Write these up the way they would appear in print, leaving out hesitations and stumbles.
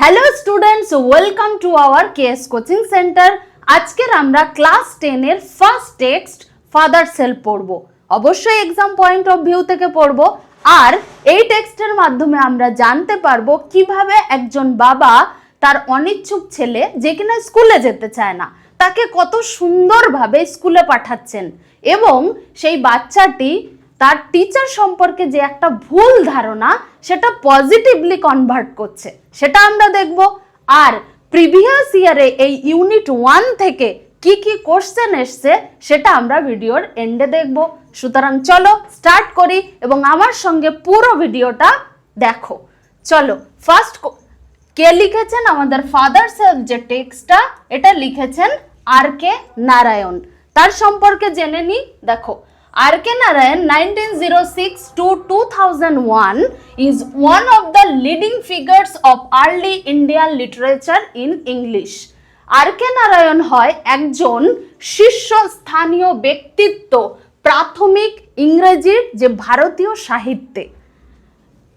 Hello students, welcome to our KS coaching centre. আজকের আমরা class 10 এর ফার্স্ট টেক্সট ফাদার সেলফ পড়ব। অবশ্যই এক্সাম পয়েন্ট অফ ভিউ থেকে পড়ব। আর এই টেক্সটের মাধ্যমে আমরা জানতে পারবো কিভাবে একজন বাবা তার অনিচ্ছুক ছেলে যে কিনা স্কুলে যেতে চায় না তাকে কত সুন্দরভাবে স্কুলে পাঠাচ্ছেন এবং সেই বাচ্চাটি তার টিচার সম্পর্কে যে একটা ভুল ধারণা সেটা পজিটিভলি কনভার্ট করছে, সেটা আমরা দেখব। আর প্রিভিয়াস ইয়ারে এই ইউনিট 1 থেকে কি কি কোশ্চেন এসছে সেটা আমরা ভিডিওর এন্ডে দেখব। সুতরাং চলো স্টার্ট করি এবং আমার সঙ্গে পুরো ভিডিওটা দেখো। চলো, ফার্স্ট কে লিখেছেন আমাদের ফাদার সেলফ যে টেক্সটটা, এটা লিখেছেন R.K. নারায়ণ। তার সম্পর্কে জেনে নি। দেখো, R.K. Narayan 1906 to 2001 is one of the leading figures of early Indian literature in English. R.K. Narayan হয় একজন শীর্ষস্থানীয় ব্যক্তিত্ব প্রাথমিক ইংরেজির যে ভারতীয় সাহিত্যে।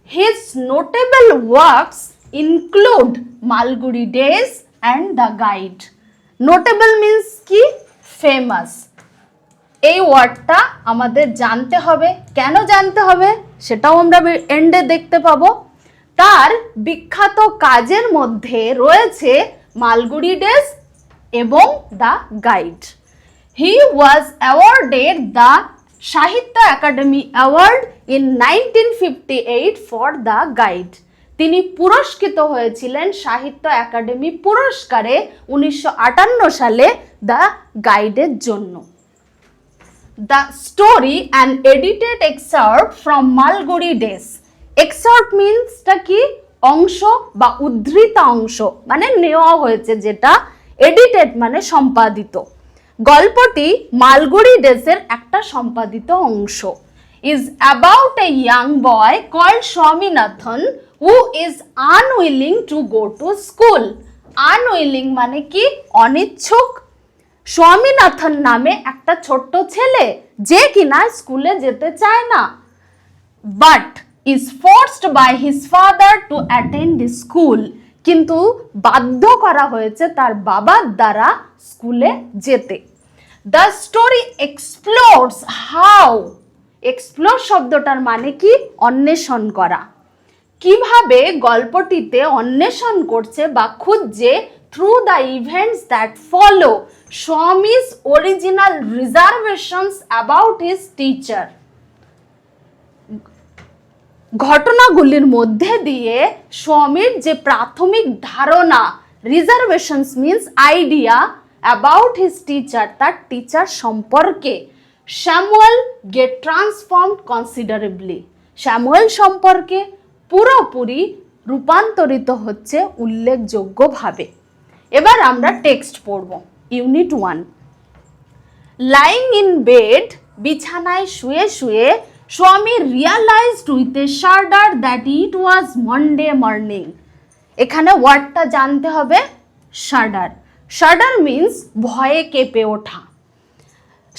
His notable works include Malgudi Days and The Guide. Notable means কি? Famous. এই ওয়ার্ডটা আমাদের জানতে হবে। কেন জানতে হবে সেটাও আমরা এন্ডে দেখতে পাবো। তার বিখ্যাত কাজের মধ্যে রয়েছে মালগুড়ি ডেজ এবং the guide. He was awarded the Sahitya Akademi award in 1958 for the guide. তিনি পুরস্কৃত হয়েছিলেন সাহিত্য একাডেমি পুরস্কারে 1958 সালে দ্য গাইডের জন্য। The story and edited excerpt from Malgudi Days. Excerpt means টা কি? অংশ বা উদ্ধৃত অংশ, মানে নেওয়া হয়েছে যেটা। এডিটেড মানে সম্পাদিত। গল্পটি মালগুড়ি ডেজের একটা সম্পাদিত অংশ। Is about a young boy called Swaminathan who is unwilling to go to school. Unwilling মানে কি? অনিচ্ছুক। স্বামীনাথন নামে একটা ছোট্ট ছেলে যে কিনা স্কুলে যেতে চায় না, but is forced by his father to attend school. কিন্তু বাধ্য করা হয়েছে তার বাবার দ্বারা স্কুলে যেতে। The story explores how. Explore শব্দটার মানে কি? অন্বেষণ করা। কিভাবে গল্পটিতে অন্বেষণ করছে বা খুঁজছে through the events that follow Swami's original reservations about his teacher. ঘটনাগুলির মধ্যে দিয়ে স্বামীর যে প্রাথমিক ধারণা, reservations means idea, about his teacher, তার টিচার সম্পর্কে, Samuel get transformed considerably. Samuel সম্পর্কে পুরোপুরি রূপান্তরিত হচ্ছে উল্লেখযোগ্যভাবে। এবার আমরা টেক্সট পড়ব। ইউনিট 1। লাইং ইন বেড, বিছানায় শুয়ে শুয়ে Swami realised with a shudder that it was Monday morning. এখানে ওয়ার্ডটা জানতে হবে, শার্ডার। শার্ডার মিন্স ভয়ে কেঁপে ওঠা।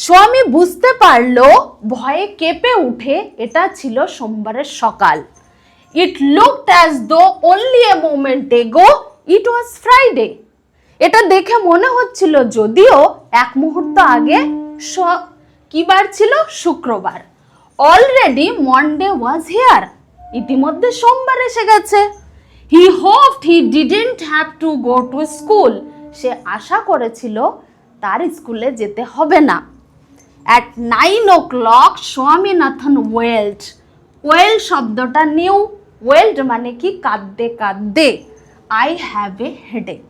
স্বামী বুঝতে পারলো ভয়ে কেঁপে উঠে এটা ছিল সোমবারের সকাল। It looked as though only a moment এগো ইট ওয়াজ ফ্রাইডে। এটা দেখে মনে হচ্ছিল যদিও এক মুহূর্ত আগে কি বার ছিল? শুক্রবার। Already Monday was here. ইতিমধ্যে সোমবার এসে গেছে। He hoped he didn't have to go to school. সে আশা করেছিল তার স্কুলে যেতে হবে না। At 9 o'clock Swaminathan wailed. Wailed শব্দটা নিউ। ওয়েল্ড মানে কি? কাঁদতে কাঁদতে। I have a headache.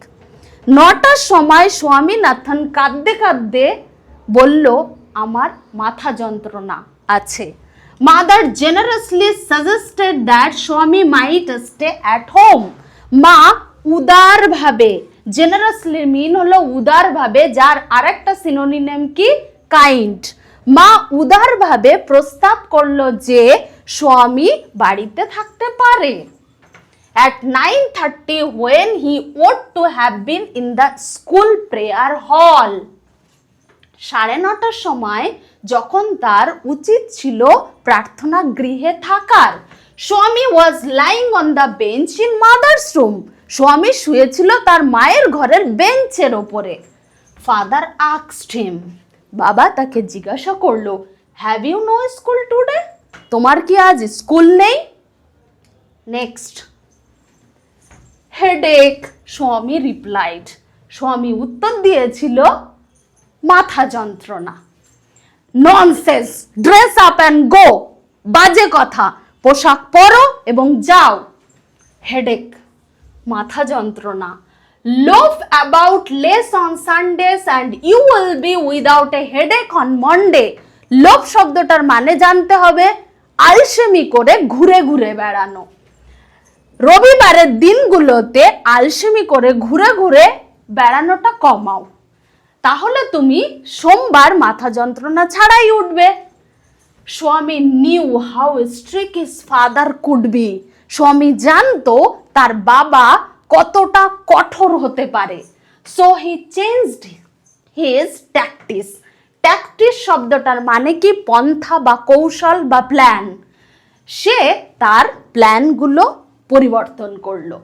9টার সময় স্বামীনাথন কাঁদতে কাঁদতে বলল, আমার মাথা যন্ত্রণা আছে। মাদার জেনারাসলি সাজেস্টেড দ্যাট স্বামী মাইট স্টে অ্যাট হোম। মা উদারভাবে, জেনারাসলি মিন হলো উদারভাবে, যার আরেকটা সিনোনিম কি? কাইন্ড। মা উদারভাবে প্রস্তাব করলো যে স্বামী বাড়িতে থাকতে পারে। At 9:30 when he ought to have been in the school prayer hall. 9:30 সময় যখন তার উচিত ছিল প্রার্থনা গৃহে থাকার। স্বামী was lying on the bench in mother's room. স্বামী শুয়েছিল তার মায়ের ঘরের বেঞ্চের ওপরে। ফাদার আস্কড হিম, বাবা তাকে জিজ্ঞাসা করলো, have you no school today, তোমার কি আজ স্কুল নেই? নেক্সট, হেডেক, স্বামী রিপ্লাইড, স্বামী উত্তর দিয়েছিল, মাথা যন্ত্রণা। ননসেন্স, ড্রেস আপ অ্যান্ড গো, বাজে কথা, পোশাক পরো এবং যাও। হেডেক, মাথা যন্ত্রণা। loaf about less on Sundays and you will be without a headache on Monday. লোভ শব্দটার মানে জানতে হবে আলসেমি করে ঘুরে ঘুরে বেড়ানো। রবিবারের দিনগুলোতে আলসেমি করে ঘুরে ঘুরে বেড়ানোটা কমাও, তাহলে তুমি সোমবার মাথা যন্ত্রণা ছাড়াই উঠবে। স্বামী new how strict his father could be, স্বামী জানতো তার বাবা কতটা কঠোর হতে পারে। So he changed his tactics. Tactics শব্দটার মানে কি পন্থা বা কৌশল বা প্ল্যান। সে তার প্ল্যানগুলো পরিবর্তন করলো।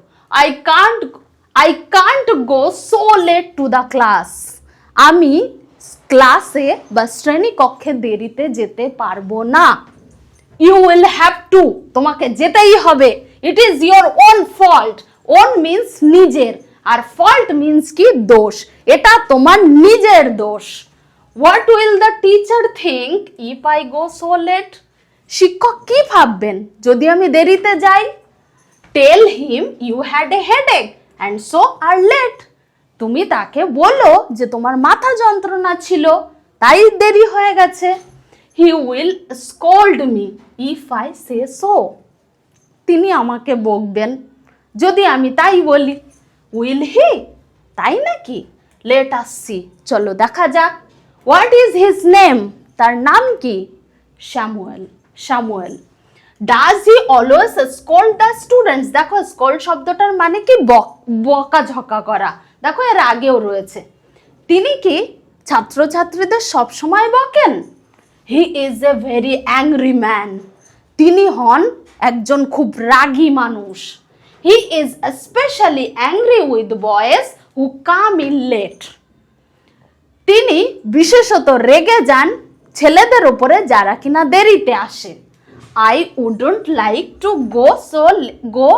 I can't go so late to the class. আমি ক্লাসে বা শ্রেণী কক্ষে দেরিতে যেতে পারবো না। You will have to, তোমাকে যেতেই হবে। It is your own fault. Own means নিজের, আর fault means কি দোষ, এটা তোমার নিজের দোষ। What will the teacher think if I go so late? শিক্ষক কি ভাববেন যদি আমি দেরিতে যাই? Tell him you had a headache and so are late. তুমি তাকে বলো যে তোমার মাথা যন্ত্রণা ছিল তাই দেরি হয়ে গেছে। He will scold me if I say so. তিনি আমাকে বকবেন যদি আমি তাই বলি। Will he? তাই নাকি? Let us see. চলো দেখা যাক। What is his name? তার নাম কি? Samuel. Samuel. Does he always scold the students? দেখো scold শব্দটার মানে কি বকাঝকা করা, দেখো এর আগেও রয়েছে। তিনি কি ছাত্রছাত্রীদের সব সময় বকেন? He is a very angry man. তিনি হন একজন খুব রাগী মানুষ। He is especially angry with boys who come in late. তিনি বিশেষত রেগে যান ছেলেদের উপরে যারা কিনা দেরিতে আসে। I wouldn't like to go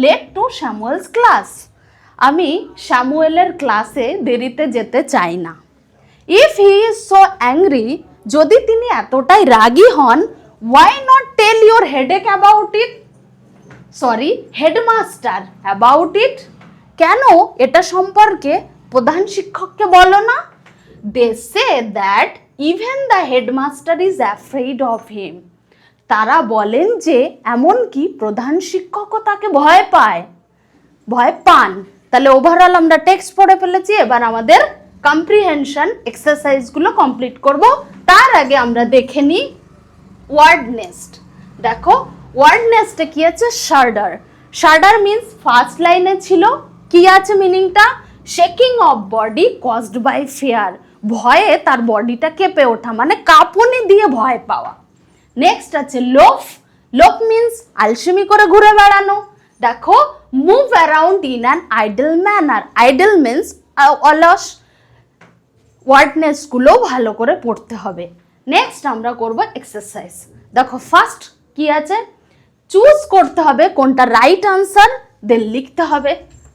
late to Samuel's class. আমি স্যামুয়েলের ক্লাসে দেরিতে যেতে চাই না। If he is so angry, যদি তিনি এতটাই রাগী হন, why not tell your headache about it? Sorry, headmaster about it? কেন এটা সম্পর্কে প্রধান শিক্ষককে বলো না? They say that even the headmaster is afraid of him. তারা বলেন যে এমনকি প্রধান শিক্ষকও তাকে ভয় পান। তাহলে ওভারঅল আমরা টেক্সট পড়ে ফেলেছি, এবার আমাদের কম্প্রিহেনশন এক্সারসাইজগুলো কমপ্লিট করব। তার আগে আমরা দেখে নিই ওয়ার্ড নেস্ট। দেখো ওয়ার্ড নেস্টে কি আছে? শার্ডার। শার্ডার মিন্স ফার্স্ট লাইনে ছিল কি আছে মিনিংটা? Shaking of body caused by fear, ভয়ে তার বডিটা কেঁপে ওঠা, মানে কাঁপুনি দিয়ে ভয় পাওয়া। নেক্সট আছে লোফ। লোফ মিন্স আলসেমি করে ঘুরে বেড়ানো। দেখো move around in an idol manner. Idol means অলস। ওয়ার্ডনেসগুলো ভালো করে পড়তে হবে। নেক্সট আমরা করব এক্সারসাইজ। দেখো ফার্স্ট কি আছে? চুজ করতে হবে কোনটা রাইট আনসার, দেন লিখতে হবে।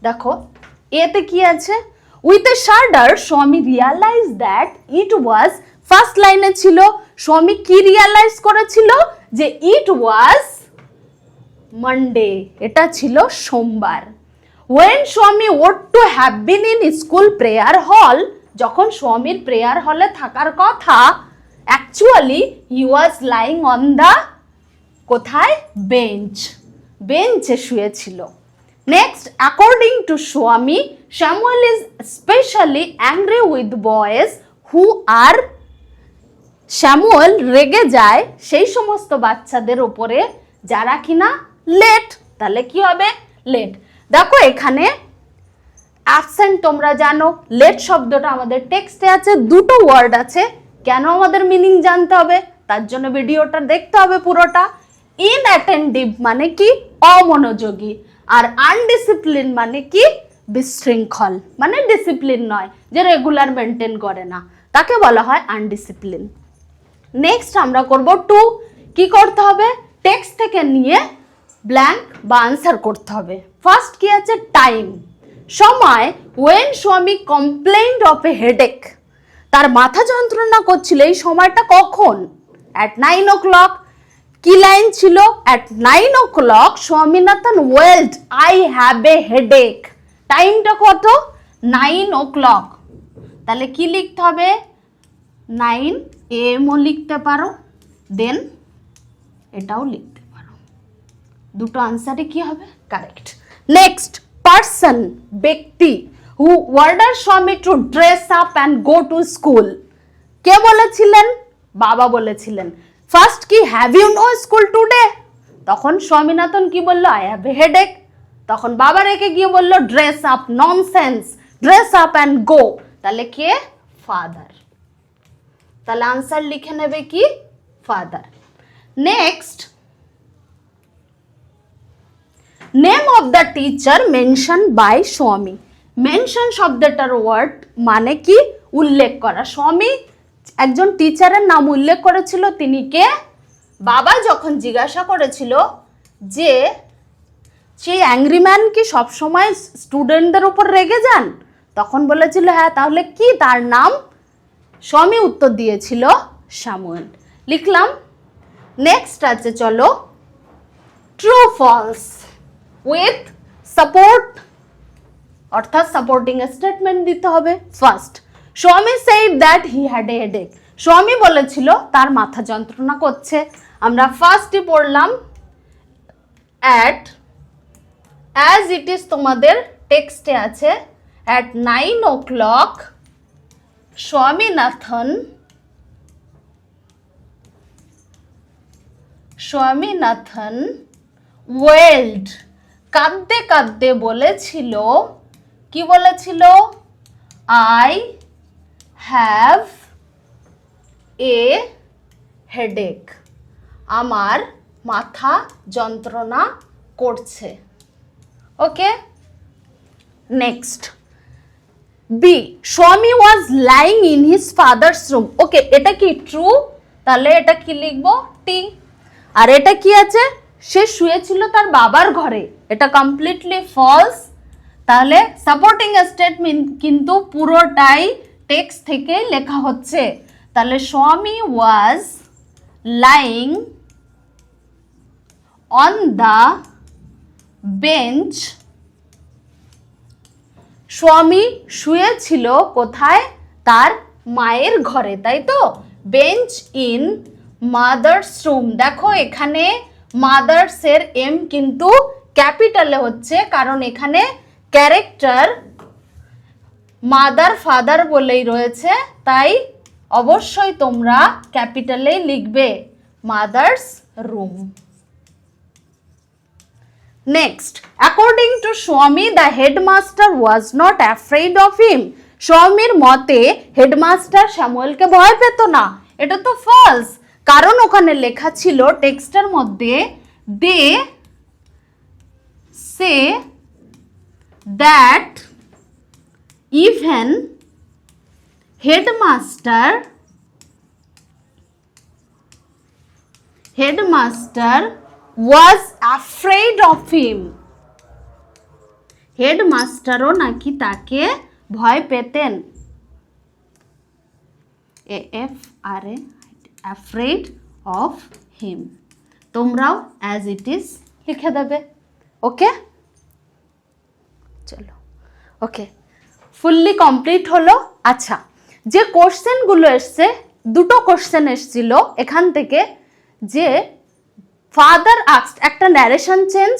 দেখো এতে কি আছে? উইথ এ শার্ডার স্বামী realise that it was, first লাইনে ছিল স্বামী কি রিয়ালাইজ করেছিল? যে ইট ওয়াজ মানডে, এটা ছিল সোমবার। When Swami ought to have been in school prayer hall, যখন স্বামীর প্রেয়ার হলে থাকার কথা, actually he was lying on the, কোথায়? বেঞ্চ, বেঞ্চে শুয়েছিল। Next, according to Swami, Samuel is specially angry with boys who are, Samuel রেগে যায় সেই সমস্ত বাচ্চাদের উপরে যারা কিনা লেট। তাহলে কি হবে? লেট। দেখো এখানে অ্যাবসেন্ট তোমরা জানো, লেট শব্দটা আমাদের টেক্সটে আছে, দুটো ওয়ার্ড আছে। কেন আমাদের মিনিং জানতে হবে? তার জন্য ভিডিওটা দেখতে হবে পুরোটা। ইনঅ্যাটেন্টিভ মানে কি? অমনোযোগী। আর আনডিসিপ্লিন মানে কি? বিশৃঙ্খল, মানে ডিসিপ্লিন নয়, যে রেগুলার মেনটেন করে না, তাকে বলা হয় আনডিসিপ্লিন। নেক্সট আমরা করব 2। কি করতে হবে? টেক্সট থেকে নিয়ে ব্ল্যাঙ্ক বা আনসার করতে হবে। ফার্স্ট কি আছে? টাইম, সময়। ওয়েন স্বামী কমপ্লেইন্ড অফ এ হেডেক, তার মাথা যন্ত্রণা করছিল, এই সময়টা কখন? At 9 o'clock। কি লাইন ছিল? At 9 o'clock Swaminathan wailed I have a headache. টাইমটা কত? 9 o'clock। তাহলে কি লিখতে হবে? 9 AM ও লিখতে পারো, দেন এটাও লিখতে পারো, দুটো আনসারে কি হবে? কারেক্ট। নেক্সট, পার্সন, ব্যক্তি, who order Swami to dress up and go to school. কে বলেছিলেন? বাবা বলেছিলেন। ফার্স্ট কি? Have you no school today? তখন স্বামীনাথন কি বললো? I have a headache. তখন বাবা রেখে গিয়ে বললো dress up, nonsense, dress up and go. তাহলে কে? ফাদার। তাহলে আনসার লিখে নেবে কি? Father. Next, name of the teacher mention by Swami. Mention শব্দটার ওয়ার্ড মানে কি? উল্লেখ করা। স্বামী একজন টিচারের নাম উল্লেখ করেছিল, তিনি কে? বাবা যখন জিজ্ঞাসা করেছিল যে সেই অ্যাংরি ম্যান কি সবসময় স্টুডেন্টদের উপর রেগে যান, তখন বলেছিল হ্যাঁ, তাহলে কি তার নাম? স্বামী উত্তর দিয়েছিল স্যামুয়েল। লিখলাম। নেক্সট আছে, চলো, ট্রু ফলস উইথ সাপোর্ট, অর্থাৎ সাপোর্টিং স্টেটমেন্ট দিতে হবে। ফার্স্ট, স্বামী said that he had a headache. স্বামী বলেছিল তার মাথা যন্ত্রণা করছে। আমরা ফার্স্টই পড়লাম অ্যাট, অ্যাজ ইট ইজ তোমাদের টেক্সটে আছে, অ্যাট 9 o'clock স্বামীনাথন ওয়েল্ড, কাঁদতে কাঁদতে বলেছিল, কি বলেছিল? আই হ্যাভ এ হেডেক, আমার মাথা যন্ত্রণা করছে। ওকে। Next, B, Swami was lying in his father's room. Okay, এটা কি? ট্রু। তাহলে এটা কি লিখবো? টি। আর এটা কি আছে? সে শুয়েছিল তার বাবার ঘরে, এটা কমপ্লিটলি ফলস। তাহলে সাপোর্টিং স্টেটমেন্ট কিন্তু পুরোটাই টেক্সট থেকে লেখা হচ্ছে। তাহলে স্বামী was lying on the bench, স্বামী শুয়েছিল কোথায়? তার মায়ের ঘরে, তাই তো? Bench in mother's room. দেখো এখানে মাদার্স এর এম কিন্তু ক্যাপিটালে হচ্ছে, কারণ এখানে ক্যারেক্টার মাদার ফাদার বলেই রয়েছে, তাই অবশ্যই তোমরা ক্যাপিটালে লিখবে mother's room. Next, according to Swami the headmaster was not afraid of him. স্বামীর মতে হেডমাস্টার স্যামুয়েলকে ভয় পেত না। এটা তো ফলস, কারণ ওখানে লেখা ছিল টেক্সটের মধ্যে, they say that even headmaster was afraid of him. হেডমাস্টারও নাকি তাকে ভয় পেতেন। AFRA, afraid of him। তোমরাও as it is লিখে দেবে। ওকে, চলো। ওকে, ফুললি কমপ্লিট হলো। আচ্ছা, যে কোশ্চেনগুলো এসছে, দুটো কোশ্চেন এসছিল এখান থেকে, যে ফাদার আস্কড, একটা narration change,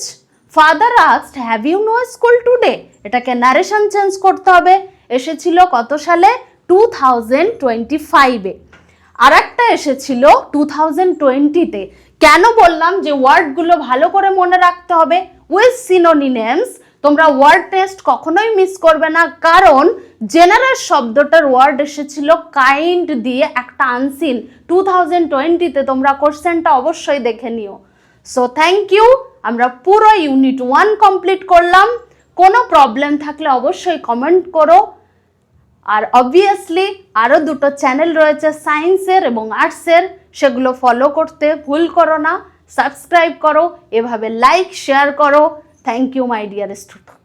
father asked have you no school today, এটাকে ন্যারেশন চেঞ্জ করতে হবে। এসেছিল কত সালে? 2025-এ। আর একটা এসেছিল 2020-তে। কেন বললাম যে ওয়ার্ডগুলো ভালো করে মনে রাখতে হবে উইথ সিনোনিমস? তোমরা ওয়ার্ড টেস্ট কখনোই মিস করবে না, কারণ জেনারেল শব্দটার ওয়ার্ড এসেছিল কাইন্ড দিয়ে, একটা আনসিন। 2020-তে তোমরা কোশ্চেনটা অবশ্যই দেখে নিও। So thank you. আমরা পুরো ইউনিট 1 কমপ্লিট করলাম। কোনো প্রবলেম থাকলে অবশ্যই কমেন্ট করো। আর অবভিয়াসলি আরও দুটো চ্যানেল রয়েছে সায়েন্সের এবং আর্টসের, সেগুলো ফলো করতে ভুল করো না। সাবস্ক্রাইব করো, এভাবে লাইক শেয়ার করো। Thank you my dear student.